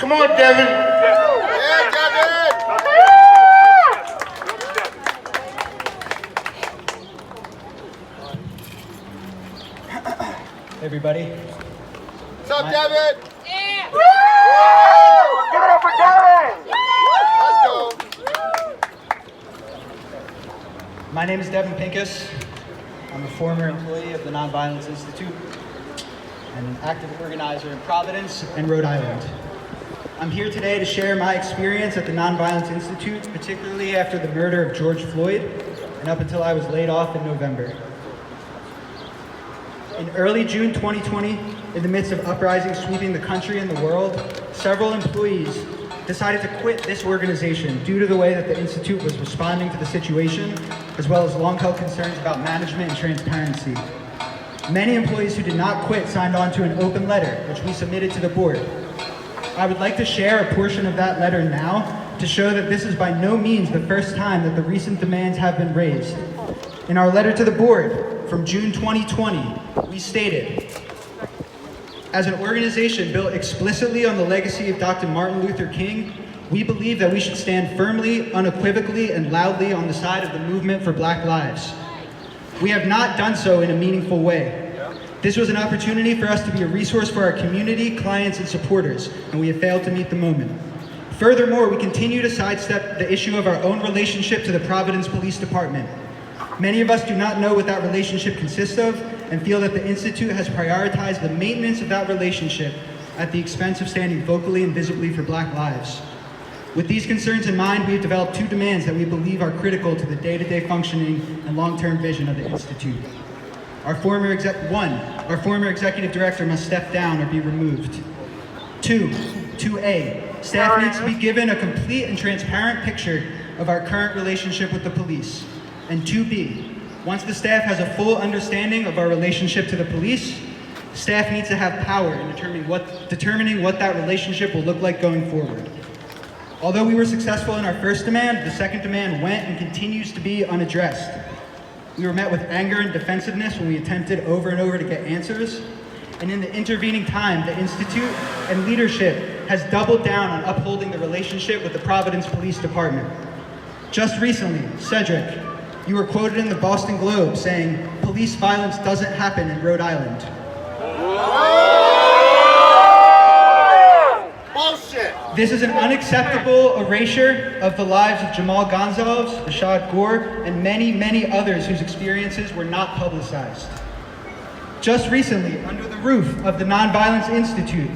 Come on, Devin. Yeah, Devin. Hey everybody. What's up, Devin? Yeah. Woo! Give it up for Devin! Let's go. My name is Devin Pinkus. I'm a former employee of the Nonviolence Institute and an active organizer in Providence and Rhode Island. I'm here today to share my experience at the Nonviolence Institute, particularly after the murder of George Floyd and up until I was laid off in November. In early June 2020, in the midst of uprising sweeping the country and the world, several employees decided to quit this organization due to the way that the Institute was responding to the situation, as well as long-held concerns about management and transparency. Many employees who did not quit signed on to an open letter, which we submitted to the board. I would like to share a portion of that letter now to show that this is by no means the first time that the recent demands have been raised. In our letter to the board from June 2020, we stated, as an organization built explicitly on the legacy of Dr. Martin Luther King, we believe that we should stand firmly, unequivocally, and loudly on the side of the movement for Black lives. We have not done so in a meaningful way. This was an opportunity for us to be a resource for our community, clients, and supporters, and we have failed to meet the moment. Furthermore, we continue to sidestep the issue of our own relationship to the Providence Police Department. Many of us do not know what that relationship consists of and feel that the Institute has prioritized the maintenance of that relationship at the expense of standing vocally and visibly for Black lives. With these concerns in mind, we have developed two demands that we believe are critical to the day-to-day functioning and long-term vision of the Institute. Our former executive director must step down or be removed. 2A, staff needs to be given a complete and transparent picture of our current relationship with the police. And 2B, once the staff has a full understanding of our relationship to the police, staff needs to have power in determining what that relationship will look like going forward. Although we were successful in our first demand, the second demand went and continues to be unaddressed. We were met with anger and defensiveness when we attempted over and over to get answers. And in the intervening time, the Institute and leadership has doubled down on upholding the relationship with the Providence Police Department. Just recently, Cedric, you were quoted in the Boston Globe saying, "Police violence doesn't happen in Rhode Island." Bullshit. This is an unacceptable erasure of the lives of Jamal Gonzalez, Rashad Gore, and many, many others whose experiences were not publicized. Just recently, under the roof of the Nonviolence Institute,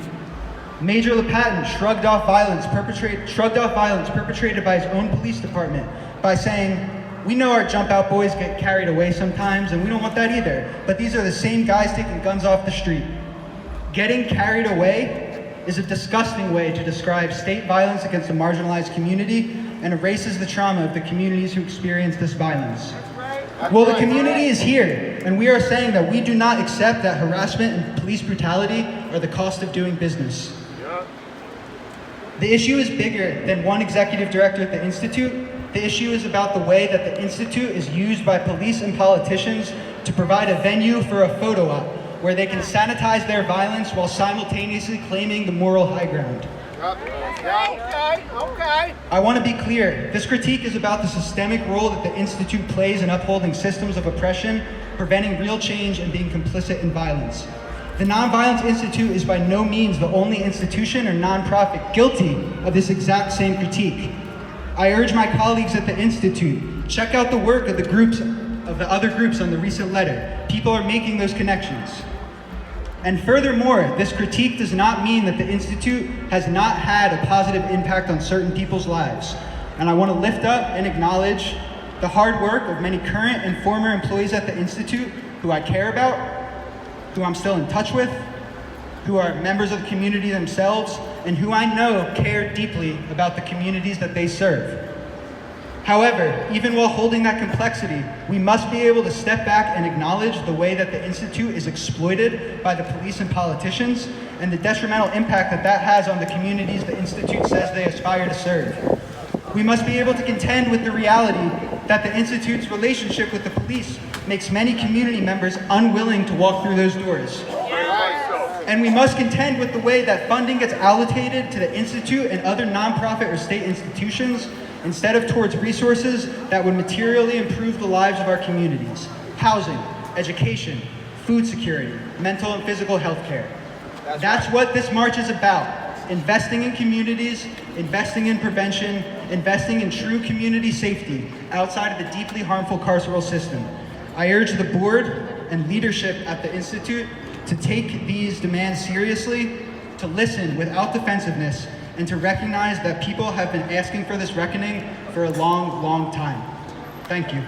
Major LaPaton shrugged off violence perpetrated by his own police department by saying, "We know our jump out boys get carried away sometimes, and we don't want that either, but these are the same guys taking guns off the street." Getting carried away is a disgusting way to describe state violence against a marginalized community and erases the trauma of the communities who experience this violence. Well, the community is here, and we are saying that we do not accept that harassment and police brutality are the cost of doing business. The issue is bigger than one executive director at the Institute. The issue is about the way that the Institute is used by police and politicians to provide a venue for a photo op where they can sanitize their violence while simultaneously claiming the moral high ground. Okay. I want to be clear, this critique is about the systemic role that the Institute plays in upholding systems of oppression, preventing real change, and being complicit in violence. The Nonviolence Institute is by no means the only institution or nonprofit guilty of this exact same critique. I urge my colleagues at the Institute, check out the work of the other groups on the recent letter. People are making those connections. And furthermore, this critique does not mean that the Institute has not had a positive impact on certain people's lives. And I want to lift up and acknowledge the hard work of many current and former employees at the Institute who I care about, who I'm still in touch with, who are members of the community themselves, and who I know care deeply about the communities that they serve. However, even while holding that complexity, we must be able to step back and acknowledge the way that the Institute is exploited by the police and politicians, and the detrimental impact that that has on the communities the Institute says they aspire to serve. We must be able to contend with the reality that the Institute's relationship with the police makes many community members unwilling to walk through those doors. And we must contend with the way that funding gets allocated to the Institute and other nonprofit or state institutions instead of towards resources that would materially improve the lives of our communities. Housing, education, food security, mental and physical health care. That's what this march is about. Investing in communities, investing in prevention, investing in true community safety outside of the deeply harmful carceral system. I urge the board and leadership at the Institute to take these demands seriously, to listen without defensiveness, and to recognize that people have been asking for this reckoning for a long, long time. Thank you.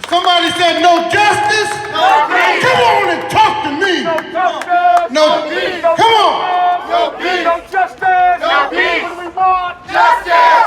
Somebody said no justice? No peace. Come on and talk to me. No justice! No peace. Come on. No peace. No justice! No peace. What do we want? Justice.